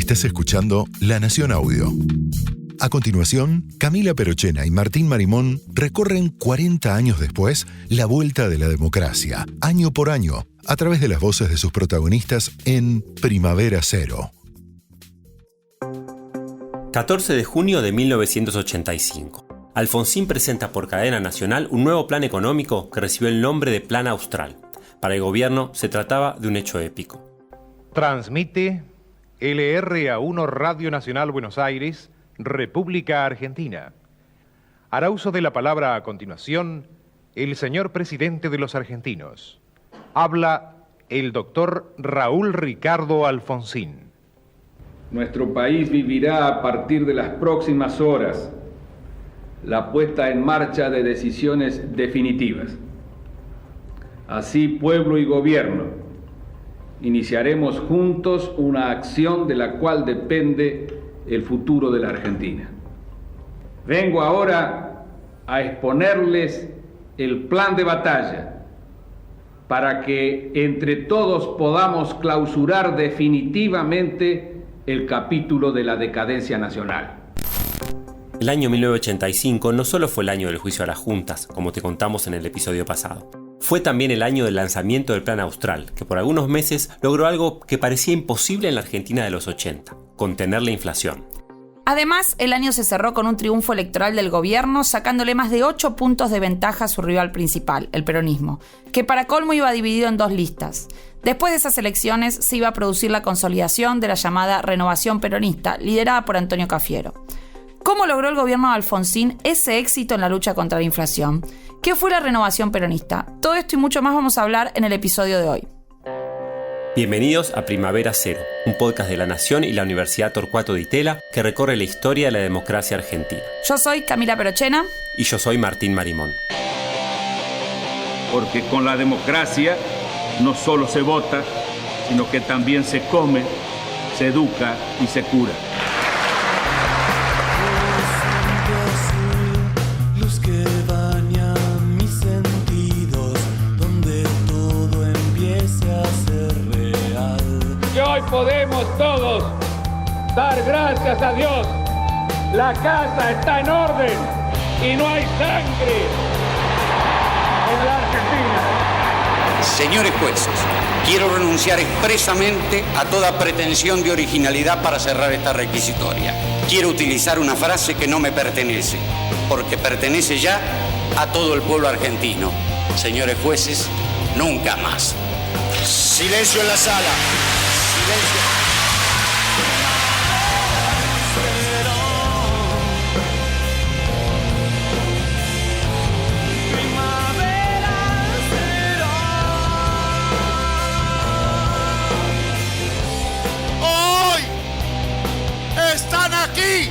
Estás escuchando La Nación Audio. A continuación, Camila Perochena y Martín Marimón recorren 40 años después la vuelta de la democracia, año por año, a través de las voces de sus protagonistas en Primavera Cero. 14 de junio de 1985. Alfonsín presenta por cadena nacional un nuevo plan económico que recibió el nombre de Plan Austral. Para el gobierno se trataba de un hecho épico. Transmite LRA1 Radio Nacional Buenos Aires, República Argentina. Hará uso de la palabra a continuación el señor presidente de los argentinos. Habla el doctor Raúl Ricardo Alfonsín. Nuestro país vivirá a partir de las próximas horas la puesta en marcha de decisiones definitivas. Así, pueblo y gobierno, iniciaremos juntos una acción de la cual depende el futuro de la Argentina. Vengo ahora a exponerles el plan de batalla para que entre todos podamos clausurar definitivamente el capítulo de la decadencia nacional. El año 1985 no solo fue el año del juicio a las juntas, como te contamos en el episodio pasado. Fue también el año del lanzamiento del Plan Austral, que por algunos meses logró algo que parecía imposible en la Argentina de los 80, contener la inflación. Además, el año se cerró con un triunfo electoral del gobierno, sacándole más de 8 puntos de ventaja a su rival principal, el peronismo, que para colmo iba dividido en 2 listas. Después de esas elecciones se iba a producir la consolidación de la llamada Renovación Peronista, liderada por Antonio Cafiero. ¿Cómo logró el gobierno de Alfonsín ese éxito en la lucha contra la inflación? ¿Qué fue la Renovación Peronista? Todo esto y mucho más vamos a hablar en el episodio de hoy. Bienvenidos a Primavera Cero, un podcast de La Nación y la Universidad Torcuato Di Tella que recorre la historia de la democracia argentina. Yo soy Camila Perochena. Y yo soy Martín Marimón. Porque con la democracia no solo se vota, sino que también se come, se educa y se cura. Hoy podemos todos dar gracias a Dios. La casa está en orden y no hay sangre en la Argentina. Señores jueces, quiero renunciar expresamente a toda pretensión de originalidad para cerrar esta requisitoria. Quiero utilizar una frase que no me pertenece, porque pertenece ya a todo el pueblo argentino. Señores jueces, nunca más. Silencio en la sala. Hoy están aquí,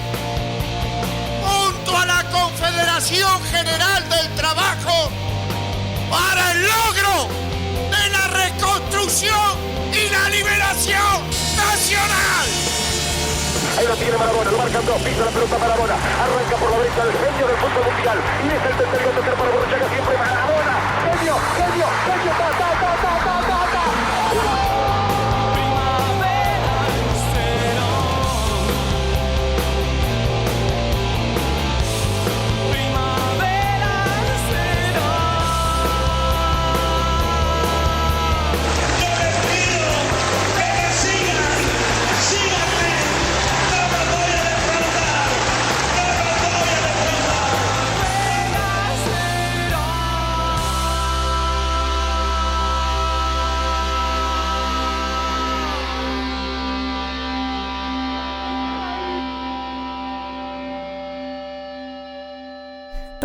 junto a la Confederación General del Trabajo, para el logro de la reconstrucción y la liberación nacional. Ahí lo tiene Maradona, lo marcan 2, pisa la pelota Maradona, arranca por la derecha el genio del fútbol mundial, y es el tercer para Borruchaga, siempre Maradona, genio,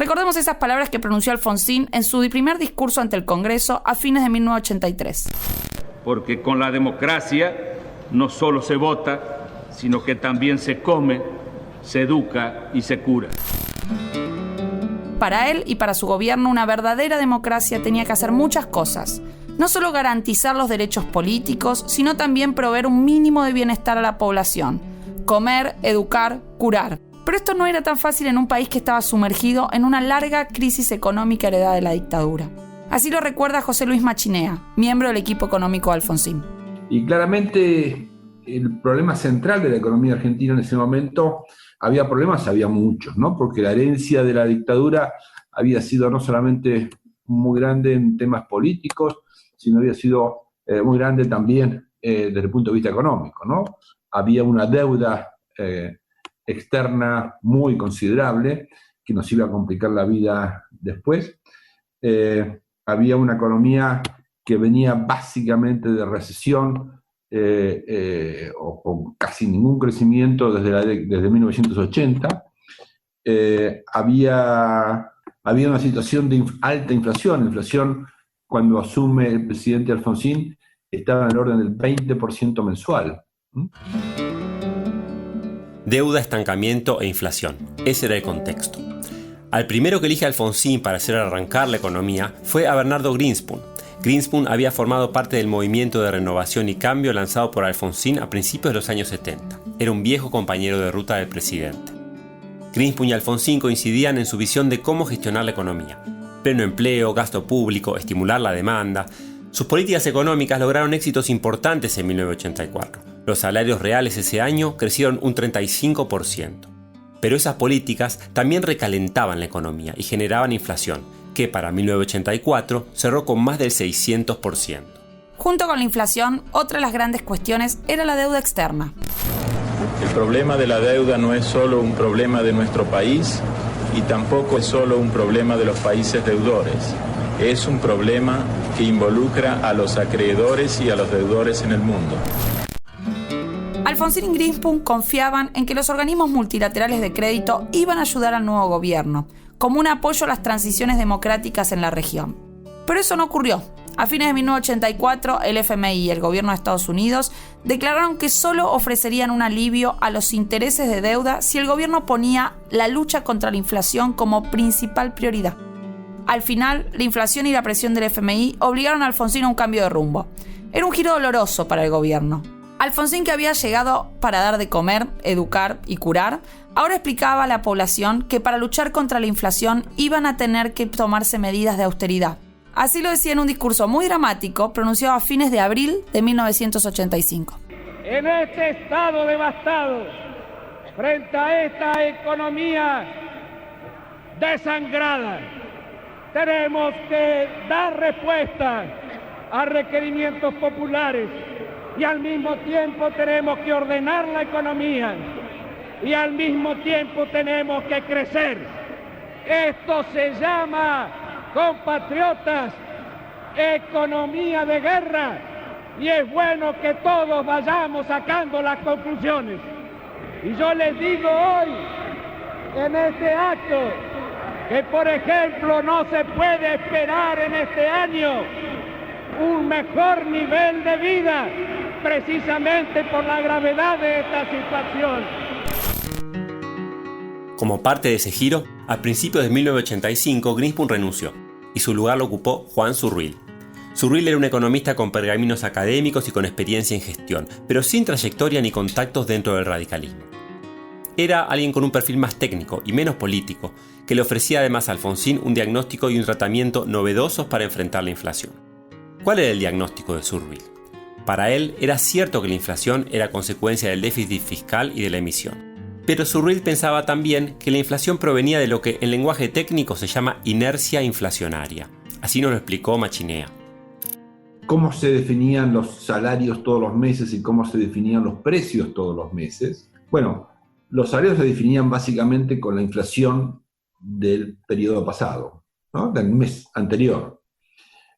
Recordemos esas palabras que pronunció Alfonsín en su primer discurso ante el Congreso a fines de 1983. Porque con la democracia no solo se vota, sino que también se come, se educa y se cura. Para él y para su gobierno, una verdadera democracia tenía que hacer muchas cosas. No solo garantizar los derechos políticos, sino también proveer un mínimo de bienestar a la población. Comer, educar, curar. Pero esto no era tan fácil en un país que estaba sumergido en una larga crisis económica heredada de la dictadura. Así lo recuerda José Luis Machinea, miembro del equipo económico de Alfonsín. Y claramente el problema central de la economía argentina en ese momento, había problemas, había muchos, ¿no? Porque la herencia de la dictadura había sido no solamente muy grande en temas políticos, sino había sido muy grande también desde el punto de vista económico, ¿no? Había una deuda externa muy considerable que nos iba a complicar la vida después. Había una economía que venía básicamente de recesión o con casi ningún crecimiento desde 1980. Había una situación de alta inflación. La inflación, cuando asume el presidente Alfonsín, estaba en el orden del 20% mensual. Deuda, estancamiento e inflación. Ese era el contexto. Al primero que elige Alfonsín para hacer arrancar la economía fue a Bernardo Greenspun. Greenspun había formado parte del movimiento de renovación y cambio lanzado por Alfonsín a principios de los años 70. Era un viejo compañero de ruta del presidente. Greenspun y Alfonsín coincidían en su visión de cómo gestionar la economía. Pleno empleo, gasto público, estimular la demanda. Sus políticas económicas lograron éxitos importantes en 1984. Los salarios reales ese año crecieron un 35%. Pero esas políticas también recalentaban la economía y generaban inflación, que para 1984 cerró con más del 600%. Junto con la inflación, otra de las grandes cuestiones era la deuda externa. El problema de la deuda no es solo un problema de nuestro país y tampoco es solo un problema de los países deudores. Es un problema que involucra a los acreedores y a los deudores en el mundo. Alfonsín y Greenspun confiaban en que los organismos multilaterales de crédito iban a ayudar al nuevo gobierno, como un apoyo a las transiciones democráticas en la región. Pero eso no ocurrió. A fines de 1984, el FMI y el gobierno de Estados Unidos declararon que solo ofrecerían un alivio a los intereses de deuda si el gobierno ponía la lucha contra la inflación como principal prioridad. Al final, la inflación y la presión del FMI obligaron a Alfonsín a un cambio de rumbo. Era un giro doloroso para el gobierno. Alfonsín, que había llegado para dar de comer, educar y curar, ahora explicaba a la población que para luchar contra la inflación iban a tener que tomarse medidas de austeridad. Así lo decía en un discurso muy dramático pronunciado a fines de abril de 1985. En este estado devastado, frente a esta economía desangrada, tenemos que dar respuesta a requerimientos populares y al mismo tiempo tenemos que ordenar la economía y al mismo tiempo tenemos que crecer. Esto se llama, compatriotas, economía de guerra, y es bueno que todos vayamos sacando las conclusiones. Y yo les digo hoy, en este acto, que por ejemplo no se puede esperar en este año un mejor nivel de vida, precisamente por la gravedad de esta situación. Como parte de ese giro, a principios de 1985 Greenspun renunció y su lugar lo ocupó Juan Zurril. Zurril era un economista con pergaminos académicos y con experiencia en gestión, pero sin trayectoria ni contactos dentro del radicalismo. Era alguien con un perfil más técnico y menos político, que le ofrecía además a Alfonsín un diagnóstico y un tratamiento novedosos para enfrentar la inflación. ¿Cuál era el diagnóstico de Zurril? Para él era cierto que la inflación era consecuencia del déficit fiscal y de la emisión. Pero Zurril pensaba también que la inflación provenía de lo que en lenguaje técnico se llama inercia inflacionaria. Así nos lo explicó Machinea. ¿Cómo se definían los salarios todos los meses y cómo se definían los precios todos los meses? Bueno, los salarios se definían básicamente con la inflación del periodo pasado, ¿no? Del mes anterior.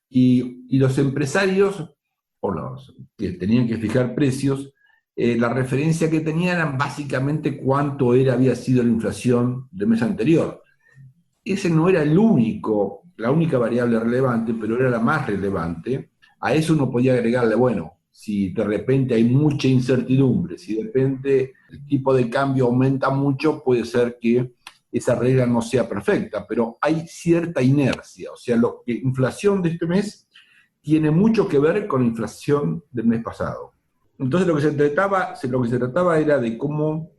Y los empresarios, o los que tenían que fijar precios, la referencia que tenían eran básicamente cuánto había sido la inflación del mes anterior. Ese no era la única variable relevante, pero era la más relevante. A eso uno podía agregarle, bueno, si de repente hay mucha incertidumbre, si de repente el tipo de cambio aumenta mucho, puede ser que esa regla no sea perfecta, pero hay cierta inercia. O sea, la inflación de este mes tiene mucho que ver con la inflación del mes pasado. Entonces lo que se trataba era de cómo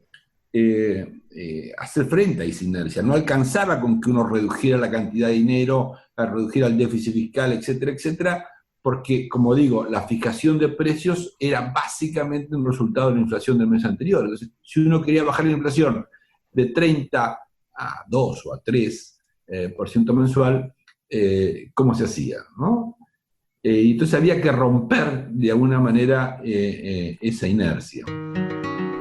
hacer frente a esa inercia. No alcanzaba con que uno redujera la cantidad de dinero, redujera el déficit fiscal, etcétera, etcétera, porque, como digo, la fijación de precios era básicamente un resultado de la inflación del mes anterior. Entonces, si uno quería bajar la inflación de 30 a 2 o a 3% mensual, ¿cómo se hacía, ¿no? Entonces había que romper de alguna manera esa inercia.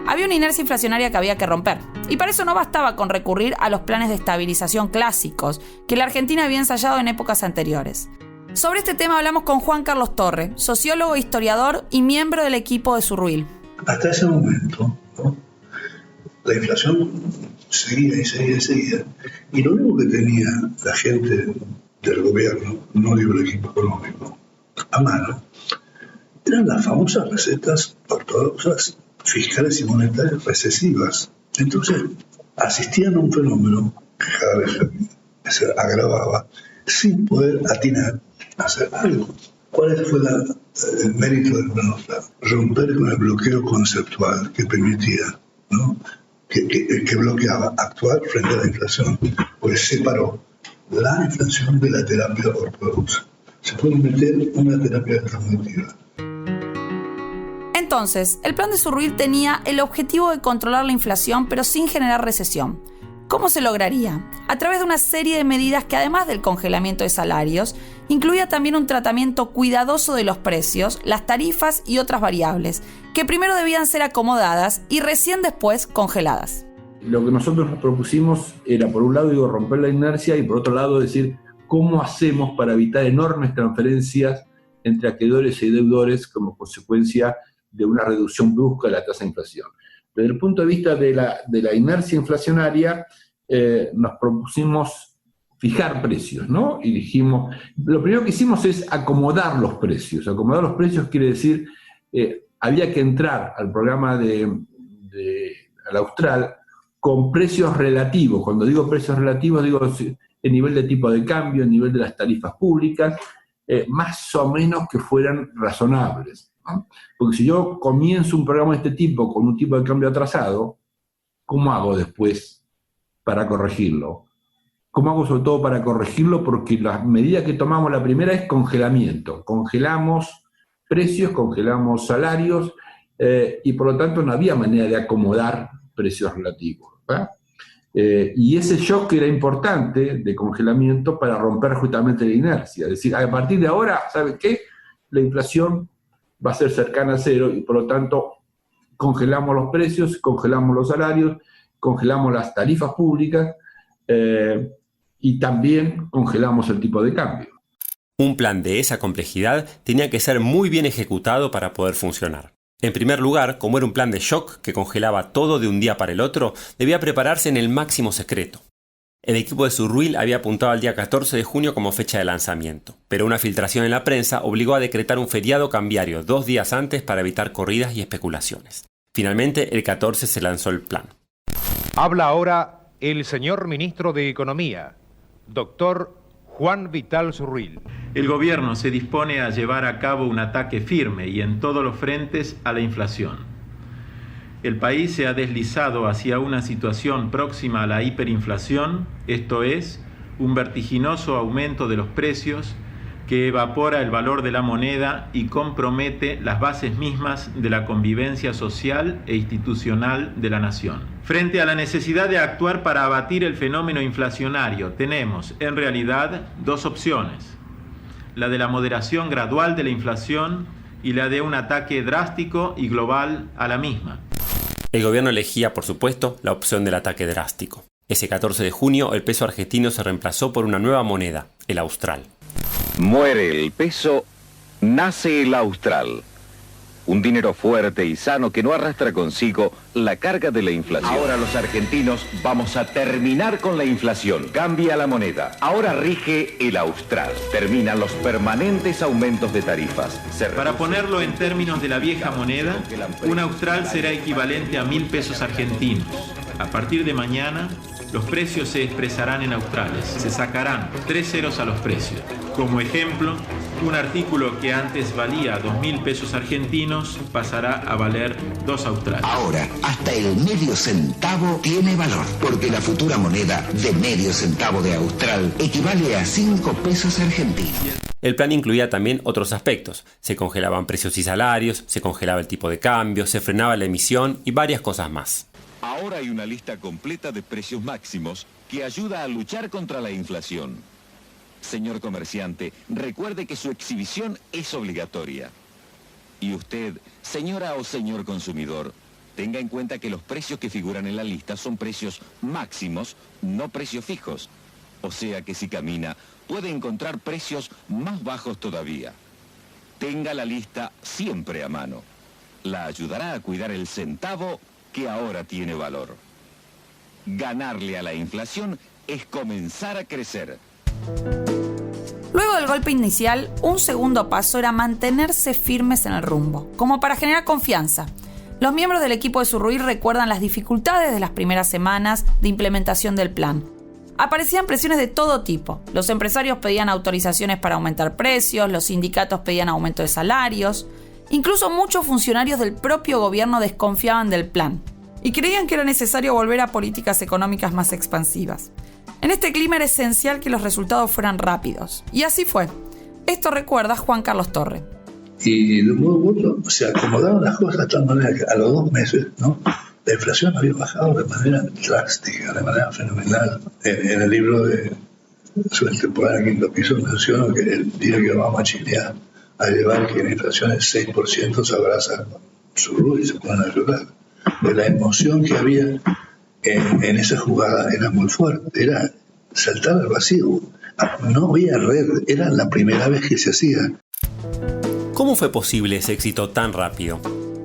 Había una inercia inflacionaria que había que romper, y para eso no bastaba con recurrir a los planes de estabilización clásicos que la Argentina había ensayado en épocas anteriores. Sobre este tema hablamos con Juan Carlos Torre, sociólogo, historiador y miembro del equipo de Zurruil. Hasta ese momento, ¿no?, la inflación seguía y seguía y seguía, y lo único que tenía la gente del gobierno, no digo el equipo económico, a mano, eran las famosas recetas ortodoxas fiscales y monetarias recesivas. Entonces, asistían a un fenómeno que cada vez se agravaba sin poder atinar a hacer algo. ¿Cuál fue el mérito del Plan Austral? Romper con el bloqueo conceptual que permitía, ¿no?, que bloqueaba actuar frente a la inflación, pues separó la inflación de la terapia ortodoxa. Se puede meter una terapia alternativa. Entonces, el plan de Zurruil tenía el objetivo de controlar la inflación, pero sin generar recesión. ¿Cómo se lograría? A través de una serie de medidas que, además del congelamiento de salarios, incluía también un tratamiento cuidadoso de los precios, las tarifas y otras variables, que primero debían ser acomodadas y recién después congeladas. Lo que nosotros nos propusimos era, por un lado, romper la inercia y por otro lado, decir cómo hacemos para evitar enormes transferencias entre acreedores y deudores como consecuencia de una reducción brusca de la tasa de inflación. Desde el punto de vista de la inercia inflacionaria, nos propusimos fijar precios, ¿no? Y dijimos, lo primero que hicimos es acomodar los precios. Acomodar los precios quiere decir, había que entrar al programa al Austral con precios relativos. Cuando digo precios relativos, digo el nivel de tipo de cambio, el nivel de las tarifas públicas, más o menos que fueran razonables, ¿no? Porque si yo comienzo un programa de este tipo con un tipo de cambio atrasado, ¿cómo hago después para corregirlo? ¿Cómo hago sobre todo para corregirlo? Porque la medida que tomamos, la primera es congelamiento. Congelamos precios, congelamos salarios, y por lo tanto no había manera de acomodar precios relativos, ¿verdad? Y ese shock era importante de congelamiento para romper justamente la inercia. Es decir, a partir de ahora, ¿sabe qué? La inflación va a ser cercana a cero y por lo tanto congelamos los precios, congelamos los salarios, congelamos las tarifas públicas y también congelamos el tipo de cambio. Un plan de esa complejidad tenía que ser muy bien ejecutado para poder funcionar. En primer lugar, como era un plan de shock que congelaba todo de un día para el otro, debía prepararse en el máximo secreto. El equipo de Zurruil había apuntado al día 14 de junio como fecha de lanzamiento, pero una filtración en la prensa obligó a decretar un feriado cambiario 2 días antes para evitar corridas y especulaciones. Finalmente, el 14 se lanzó el plan. Habla ahora el señor ministro de Economía, doctor Juan Vital Zurruil. El gobierno se dispone a llevar a cabo un ataque firme y en todos los frentes a la inflación. El país se ha deslizado hacia una situación próxima a la hiperinflación, esto es, un vertiginoso aumento de los precios que evapora el valor de la moneda y compromete las bases mismas de la convivencia social e institucional de la nación. Frente a la necesidad de actuar para abatir el fenómeno inflacionario, tenemos, en realidad, 2 opciones: la de la moderación gradual de la inflación y la de un ataque drástico y global a la misma. El gobierno elegía, por supuesto, la opción del ataque drástico. Ese 14 de junio, el peso argentino se reemplazó por una nueva moneda, el austral. Muere el peso, nace el austral. Un dinero fuerte y sano que no arrastra consigo la carga de la inflación. Ahora los argentinos vamos a terminar con la inflación. Cambia la moneda. Ahora rige el austral. Terminan los permanentes aumentos de tarifas. Para ponerlo en términos de la vieja moneda, un austral será equivalente a 1.000 pesos argentinos. A partir de mañana, los precios se expresarán en australes. Se sacarán 3 ceros a los precios. Como ejemplo, un artículo que antes valía 2.000 pesos argentinos pasará a valer 2 australes. Ahora, hasta el medio centavo tiene valor, porque la futura moneda de medio centavo de austral equivale a 5 pesos argentinos. El plan incluía también otros aspectos. Se congelaban precios y salarios, se congelaba el tipo de cambio, se frenaba la emisión y varias cosas más. Ahora hay una lista completa de precios máximos que ayuda a luchar contra la inflación. Señor comerciante, recuerde que su exhibición es obligatoria. Y usted, señora o señor consumidor, tenga en cuenta que los precios que figuran en la lista son precios máximos, no precios fijos. O sea que si camina, puede encontrar precios más bajos todavía. Tenga la lista siempre a mano. La ayudará a cuidar el centavo que ahora tiene valor. Ganarle a la inflación es comenzar a crecer. Luego del golpe inicial, un segundo paso era mantenerse firmes en el rumbo, como para generar confianza. Los miembros del equipo de Surruí recuerdan las dificultades de las primeras semanas de implementación del plan. Aparecían presiones de todo tipo. Los empresarios pedían autorizaciones para aumentar precios, los sindicatos pedían aumento de salarios. Incluso muchos funcionarios del propio gobierno desconfiaban del plan y creían que era necesario volver a políticas económicas más expansivas. En este clima era esencial que los resultados fueran rápidos. Y así fue. Esto recuerda Juan Carlos Torre. Y de un modo u otro se acomodaron las cosas de tal manera que a los 2 meses, ¿no?, la inflación había bajado de manera drástica, de manera fenomenal. En el libro de su temporada Quinto Piso menciono que el día que vamos a Chile a llevar que la inflación es 6%, se abraza Surruí y se ponen a llorar. Pero la emoción que había en esa jugada era muy fuerte, era saltar al vacío. No había red, era la primera vez que se hacía. ¿Cómo fue posible ese éxito tan rápido?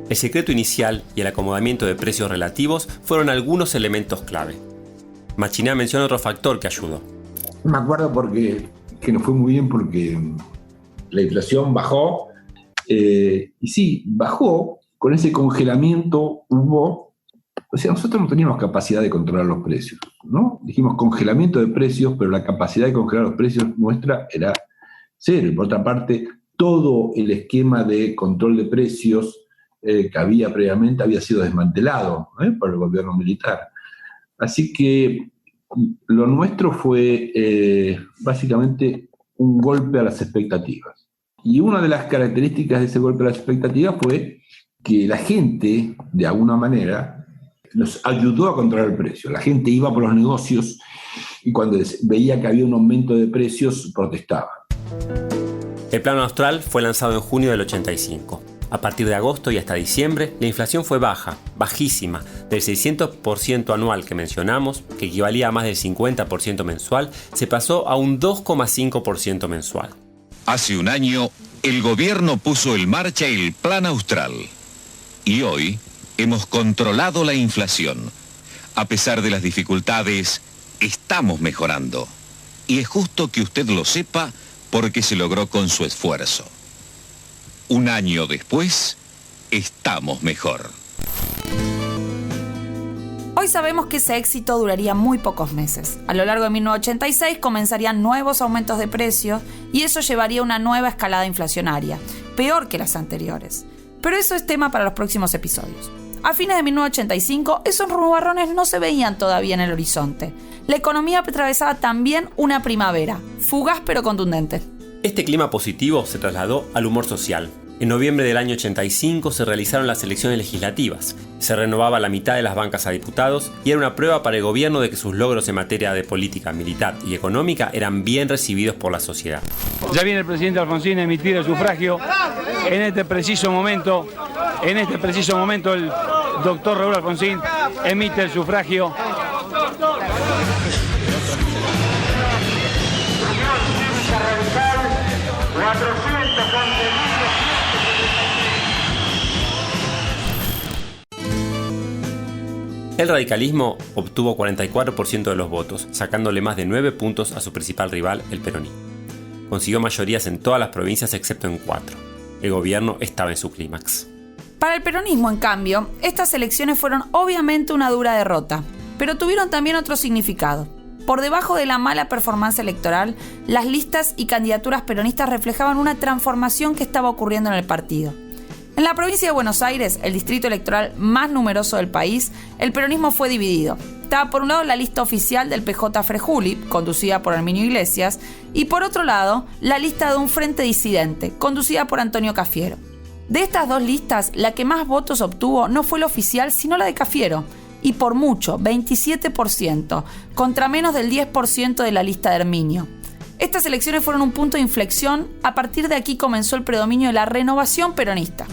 El secreto inicial y el acomodamiento de precios relativos fueron algunos elementos clave. Machiná menciona otro factor que ayudó. Me acuerdo que nos fue muy bien porque la inflación bajó, y sí, bajó. Con ese congelamiento hubo... O sea, nosotros no teníamos capacidad de controlar los precios, ¿no? Dijimos congelamiento de precios, pero la capacidad de congelar los precios nuestra era cero. Y por otra parte, todo el esquema de control de precios que había previamente había sido desmantelado por el gobierno militar. Así que lo nuestro fue básicamente un golpe a las expectativas. Y una de las características de ese golpe a las expectativas fue que la gente, de alguna manera, nos ayudó a controlar el precio. La gente iba por los negocios y cuando veía que había un aumento de precios, protestaba. El Plan Austral fue lanzado en junio del 85. A partir de agosto y hasta diciembre, la inflación fue baja, bajísima. Del 600% anual que mencionamos, que equivalía a más del 50% mensual, se pasó a un 2,5% mensual. Hace un año, el gobierno puso en marcha el Plan Austral. Y hoy hemos controlado la inflación. A pesar de las dificultades, estamos mejorando. Y es justo que usted lo sepa porque se logró con su esfuerzo. Un año después, estamos mejor. Hoy sabemos que ese éxito duraría muy pocos meses. A lo largo de 1986 comenzarían nuevos aumentos de precios y eso llevaría a una nueva escalada inflacionaria, peor que las anteriores. Pero eso es tema para los próximos episodios. A fines de 1985, esos nubarrones no se veían todavía en el horizonte. La economía atravesaba también una primavera, fugaz pero contundente. Este clima positivo se trasladó al humor social. En noviembre del año 85 se realizaron las elecciones legislativas. Se renovaba la mitad de las bancas a diputados y era una prueba para el gobierno de que sus logros en materia de política militar y económica eran bien recibidos por la sociedad. Ya viene el presidente Alfonsín a emitir el sufragio. En este preciso momento el doctor Raúl Alfonsín emite el sufragio. El radicalismo obtuvo 44% de los votos, sacándole más de 9 puntos a su principal rival, el peronismo. Consiguió mayorías en todas las provincias excepto en 4. El gobierno estaba en su clímax. Para el peronismo, en cambio, estas elecciones fueron obviamente una dura derrota, pero tuvieron también otro significado. Por debajo de la mala performance electoral, las listas y candidaturas peronistas reflejaban una transformación que estaba ocurriendo en el partido. En la provincia de Buenos Aires, el distrito electoral más numeroso del país, el peronismo fue dividido. Estaba por un lado la lista oficial del PJ Frejuli, conducida por Herminio Iglesias, y por otro lado la lista de un frente disidente, conducida por Antonio Cafiero. De estas dos listas, la que más votos obtuvo no fue la oficial, sino la de Cafiero, y por mucho, 27%, contra menos del 10% de la lista de Herminio. Estas elecciones fueron un punto de inflexión. A partir de aquí comenzó el predominio de la renovación peronista.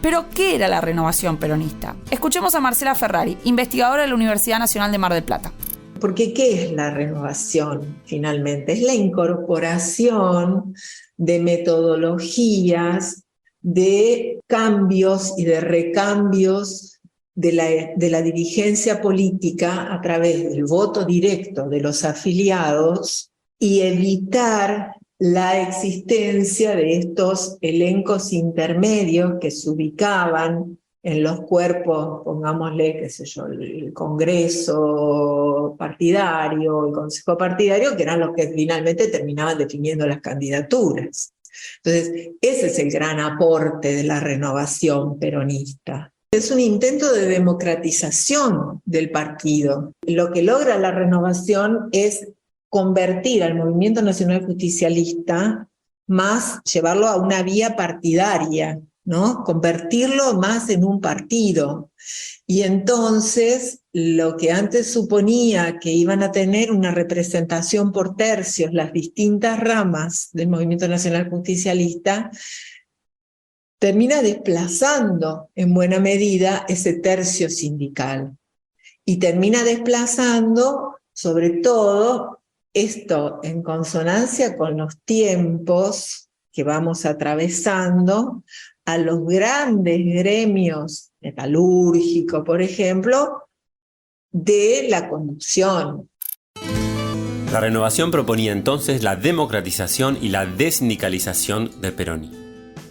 ¿Pero qué era la renovación peronista? Escuchemos a Marcela Ferrari, investigadora de la Universidad Nacional de Mar del Plata. Porque ¿qué es la renovación finalmente? Es la incorporación de metodologías, de cambios y de recambios de la dirigencia política a través del voto directo de los afiliados y evitar la existencia de estos elencos intermedios que se ubicaban en los cuerpos, pongámosle, qué sé yo, el Congreso partidario, el Consejo partidario, que eran los que finalmente terminaban definiendo las candidaturas. Entonces, ese es el gran aporte de la renovación peronista. Es un intento de democratización del partido. Lo que logra la renovación es convertir al Movimiento Nacional Justicialista más, llevarlo a una vía partidaria, ¿no? Convertirlo más en un partido. Y entonces, lo que antes suponía que iban a tener una representación por tercios las distintas ramas del Movimiento Nacional Justicialista, termina desplazando en buena medida ese tercio sindical. Y termina desplazando, sobre todo, esto en consonancia con los tiempos que vamos atravesando, a los grandes gremios metalúrgicos, por ejemplo, de la conducción. La renovación proponía entonces la democratización y la desindicalización del peronismo.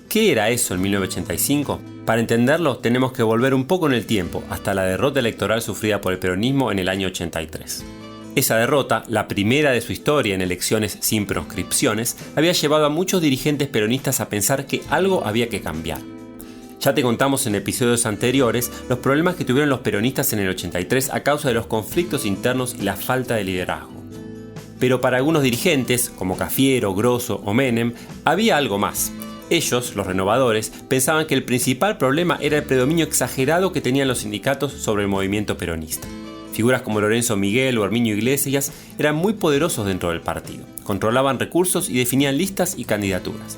¿Qué era eso en 1985? Para entenderlo tenemos que volver un poco en el tiempo, hasta la derrota electoral sufrida por el peronismo en el año 83. Esa derrota, la primera de su historia en elecciones sin proscripciones, había llevado a muchos dirigentes peronistas a pensar que algo había que cambiar. Ya te contamos en episodios anteriores los problemas que tuvieron los peronistas en el 83 a causa de los conflictos internos y la falta de liderazgo. Pero para algunos dirigentes, como Cafiero, Grosso o Menem, había algo más. Ellos, los renovadores, pensaban que el principal problema era el predominio exagerado que tenían los sindicatos sobre el movimiento peronista. Figuras como Lorenzo Miguel o Herminio Iglesias eran muy poderosos dentro del partido, controlaban recursos y definían listas y candidaturas.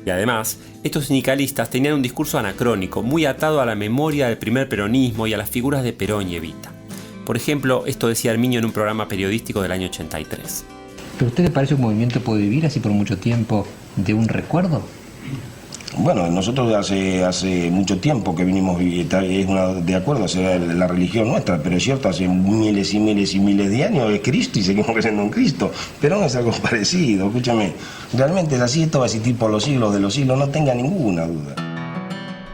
Y además, estos sindicalistas tenían un discurso anacrónico, muy atado a la memoria del primer peronismo y a las figuras de Perón y Evita. Por ejemplo, esto decía Herminio en un programa periodístico del año 83. ¿Pero a usted le parece que un movimiento puede vivir así por mucho tiempo de un recuerdo? Bueno, nosotros hace mucho tiempo que venimos, de acuerdo a ser la religión nuestra, pero es cierto, hace miles y miles y miles de años es Cristo y seguimos creyendo en Cristo. Perón es algo parecido, escúchame, realmente es así, esto va a existir por los siglos de los siglos, no tenga ninguna duda.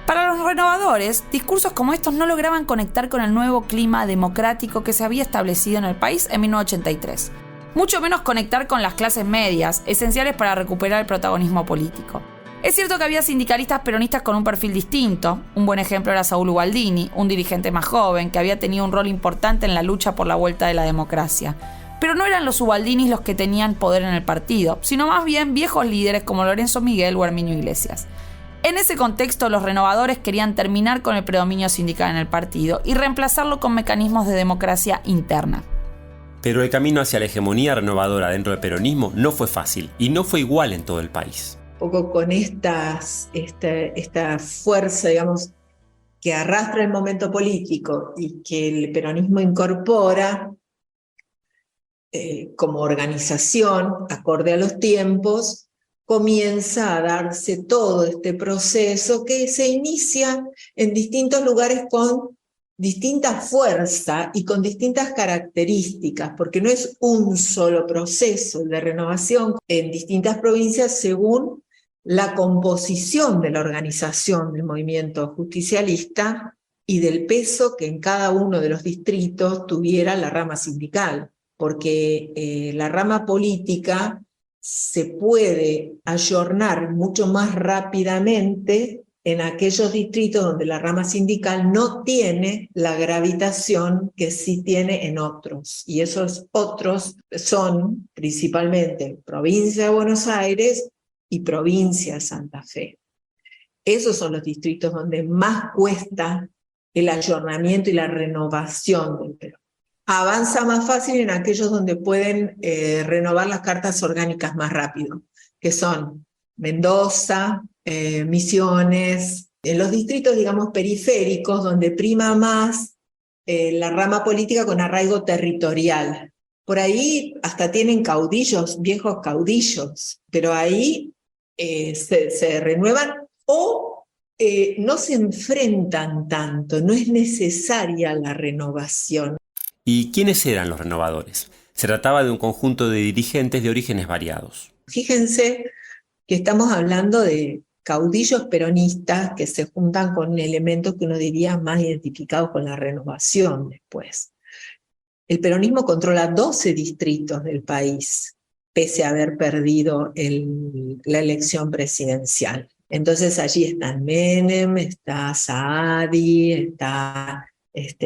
Para los renovadores, discursos como estos no lograban conectar con el nuevo clima democrático que se había establecido en el país en 1983. Mucho menos conectar con las clases medias, esenciales para recuperar el protagonismo político. Es cierto que había sindicalistas peronistas con un perfil distinto. Un buen ejemplo era Saúl Ubaldini, un dirigente más joven que había tenido un rol importante en la lucha por la vuelta de la democracia. Pero no eran los Ubaldinis los que tenían poder en el partido, sino más bien viejos líderes como Lorenzo Miguel o Herminio Iglesias. En ese contexto, los renovadores querían terminar con el predominio sindical en el partido y reemplazarlo con mecanismos de democracia interna. Pero el camino hacia la hegemonía renovadora dentro del peronismo no fue fácil y no fue igual en todo el país. Poco con esta fuerza, digamos, que arrastra el momento político y que el peronismo incorpora como organización, acorde a los tiempos, comienza a darse todo este proceso que se inicia en distintos lugares con distinta fuerza y con distintas características, porque no es un solo proceso de renovación en distintas provincias según la composición de la organización del movimiento justicialista y del peso que en cada uno de los distritos tuviera la rama sindical, porque la rama política se puede ayornar mucho más rápidamente en aquellos distritos donde la rama sindical no tiene la gravitación que sí tiene en otros. Y esos otros son principalmente provincia de Buenos Aires y provincia de Santa Fe. Esos son los distritos donde más cuesta el ayornamiento y la renovación del Perón. Avanza más fácil en aquellos donde pueden renovar las cartas orgánicas más rápido, que son Mendoza, Misiones, en los distritos, digamos, periféricos, donde prima más la rama política con arraigo territorial. Por ahí hasta tienen caudillos, viejos caudillos, pero ahí se renuevan o no se enfrentan tanto, no es necesaria la renovación. ¿Y quiénes eran los renovadores? Se trataba de un conjunto de dirigentes de orígenes variados. Fíjense que estamos hablando de caudillos peronistas que se juntan con elementos que uno diría más identificados con la renovación después. El peronismo controla 12 distritos del país, pese a haber perdido la elección presidencial. Entonces allí están Menem, está Saadi, está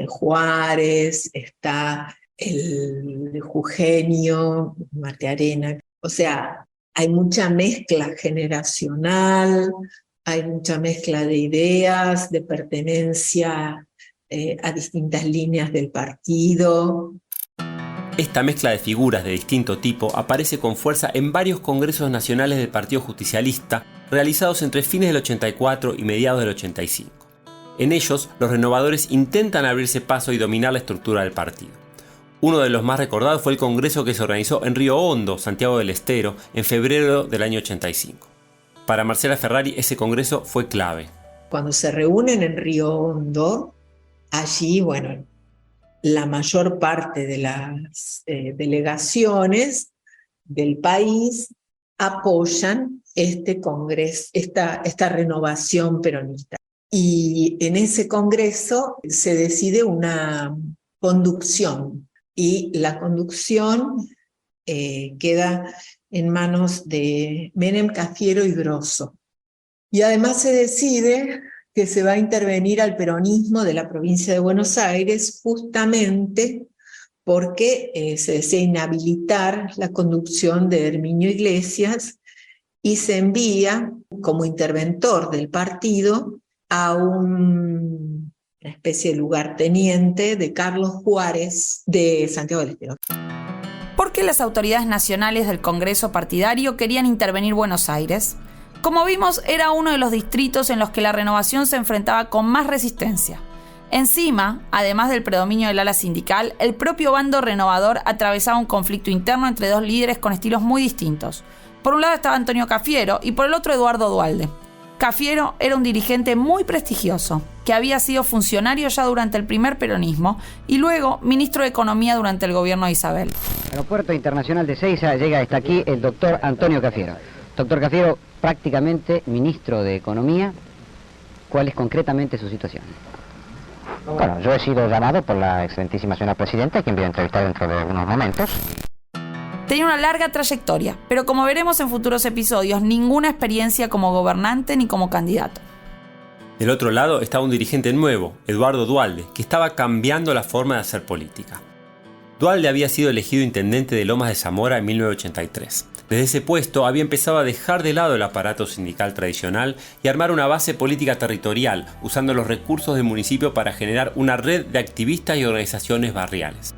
Juárez, está el Jujeño, Martearena. O sea, hay mucha mezcla generacional, hay mucha mezcla de ideas, de pertenencia a distintas líneas del partido. Esta mezcla de figuras de distinto tipo aparece con fuerza en varios congresos nacionales del Partido Justicialista realizados entre fines del 84 y mediados del 85. En ellos, los renovadores intentan abrirse paso y dominar la estructura del partido. Uno de los más recordados fue el congreso que se organizó en Río Hondo, Santiago del Estero, en febrero del año 85. Para Marcela Ferrari, ese congreso fue clave. Cuando se reúnen en Río Hondo, allí, bueno, la mayor parte de las delegaciones del país apoyan este congreso, esta renovación peronista. Y en ese congreso se decide una conducción, y la conducción queda en manos de Menem, Cafiero y Grosso. Y además se decide que se va a intervenir al peronismo de la provincia de Buenos Aires justamente porque se desea inhabilitar la conducción de Herminio Iglesias y se envía como interventor del partido a una especie de lugarteniente de Carlos Juárez de Santiago del Estero. ¿Por qué las autoridades nacionales del Congreso partidario querían intervenir Buenos Aires? Como vimos, era uno de los distritos en los que la renovación se enfrentaba con más resistencia. Encima, además del predominio del ala sindical, el propio bando renovador atravesaba un conflicto interno entre dos líderes con estilos muy distintos. Por un lado estaba Antonio Cafiero y por el otro Eduardo Duhalde. Cafiero era un dirigente muy prestigioso, que había sido funcionario ya durante el primer peronismo y luego ministro de Economía durante el gobierno de Isabel. Aeropuerto Internacional de Seiza llega hasta aquí el doctor Antonio Cafiero. Doctor Cafiero, prácticamente ministro de Economía, ¿cuál es concretamente su situación? Bueno, yo he sido llamado por la excelentísima señora presidenta, quien voy a entrevistar dentro de unos momentos. Tenía una larga trayectoria, pero como veremos en futuros episodios, ninguna experiencia como gobernante ni como candidato. Del otro lado estaba un dirigente nuevo, Eduardo Duhalde, que estaba cambiando la forma de hacer política. Duhalde había sido elegido intendente de Lomas de Zamora en 1983. Desde ese puesto había empezado a dejar de lado el aparato sindical tradicional y armar una base política territorial, usando los recursos del municipio para generar una red de activistas y organizaciones barriales.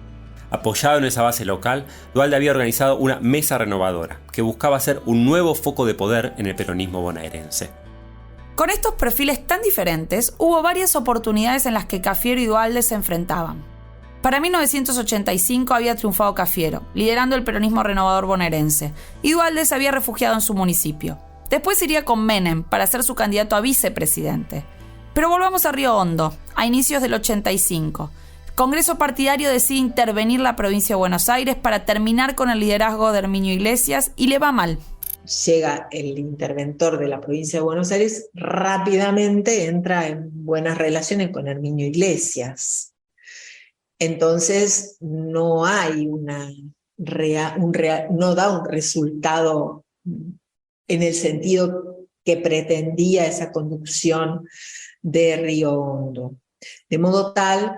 Apoyado en esa base local, Duhalde había organizado una mesa renovadora, que buscaba ser un nuevo foco de poder en el peronismo bonaerense. Con estos perfiles tan diferentes, hubo varias oportunidades en las que Cafiero y Duhalde se enfrentaban. Para 1985 había triunfado Cafiero, liderando el peronismo renovador bonaerense, y Duhalde se había refugiado en su municipio. Después iría con Menem para ser su candidato a vicepresidente. Pero volvamos a Río Hondo, a inicios del 85. El Congreso partidario decide intervenir la provincia de Buenos Aires para terminar con el liderazgo de Herminio Iglesias y le va mal. Llega el interventor de la provincia de Buenos Aires, rápidamente entra en buenas relaciones con Herminio Iglesias. Entonces no hay no da un resultado en el sentido que pretendía esa conducción de Río Hondo. De modo tal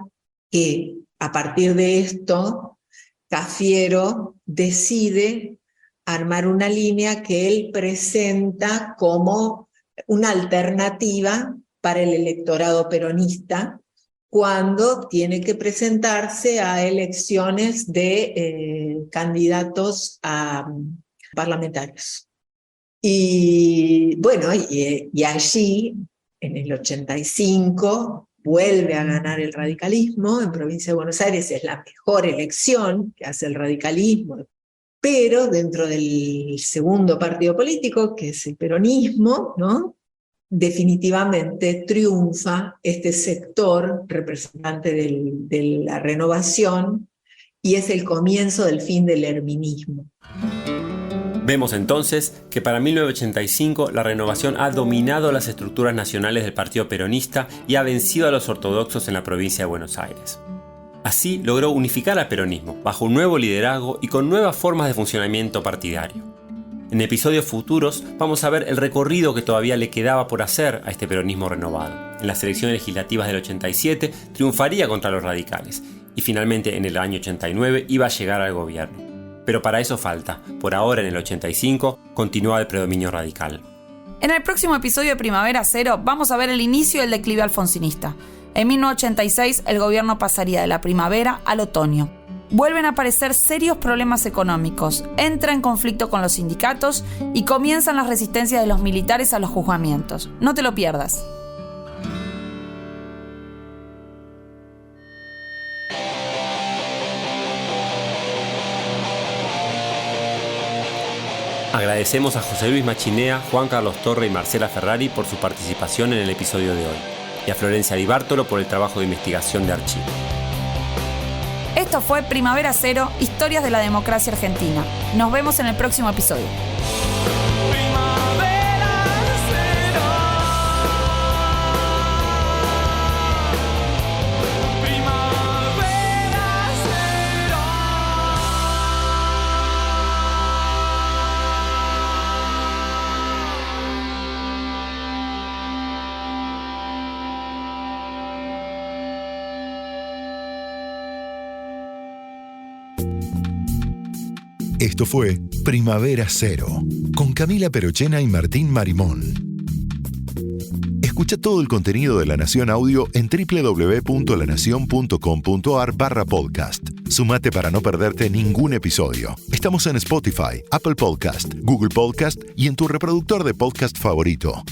que a partir de esto, Cafiero decide armar una línea que él presenta como una alternativa para el electorado peronista cuando tiene que presentarse a elecciones de candidatos a parlamentarios. Y bueno, y allí, en el 85, vuelve a ganar el radicalismo en Provincia de Buenos Aires. Es la mejor elección que hace el radicalismo, pero dentro del segundo partido político, que es el peronismo, ¿no?, definitivamente triunfa este sector representante de la renovación, y es el comienzo del fin del herminismo. Vemos entonces que para 1985 la renovación ha dominado las estructuras nacionales del partido peronista y ha vencido a los ortodoxos en la provincia de Buenos Aires. Así logró unificar al peronismo bajo un nuevo liderazgo y con nuevas formas de funcionamiento partidario. En episodios futuros vamos a ver el recorrido que todavía le quedaba por hacer a este peronismo renovado. En las elecciones legislativas del 87 triunfaría contra los radicales y finalmente en el año 89 iba a llegar al gobierno. Pero para eso falta. Por ahora, en el 85, continúa el predominio radical. En el próximo episodio de Primavera Cero vamos a ver el inicio del declive alfonsinista. En 1986 el gobierno pasaría de la primavera al otoño. Vuelven a aparecer serios problemas económicos, entra en conflicto con los sindicatos y comienzan las resistencias de los militares a los juzgamientos. No te lo pierdas. Agradecemos a José Luis Machinea, Juan Carlos Torre y Marcela Ferrari por su participación en el episodio de hoy, y a Florencia Di Bartolo por el trabajo de investigación de archivo. Esto fue Primavera Cero, historias de la democracia argentina. Nos vemos en el próximo episodio. Esto fue Primavera Cero, con Camila Perochena y Martín Marimón. Escucha todo el contenido de La Nación Audio en www.lanacion.com.ar/podcast. Sumate para no perderte ningún episodio. Estamos en Spotify, Apple Podcast, Google Podcast y en tu reproductor de podcast favorito.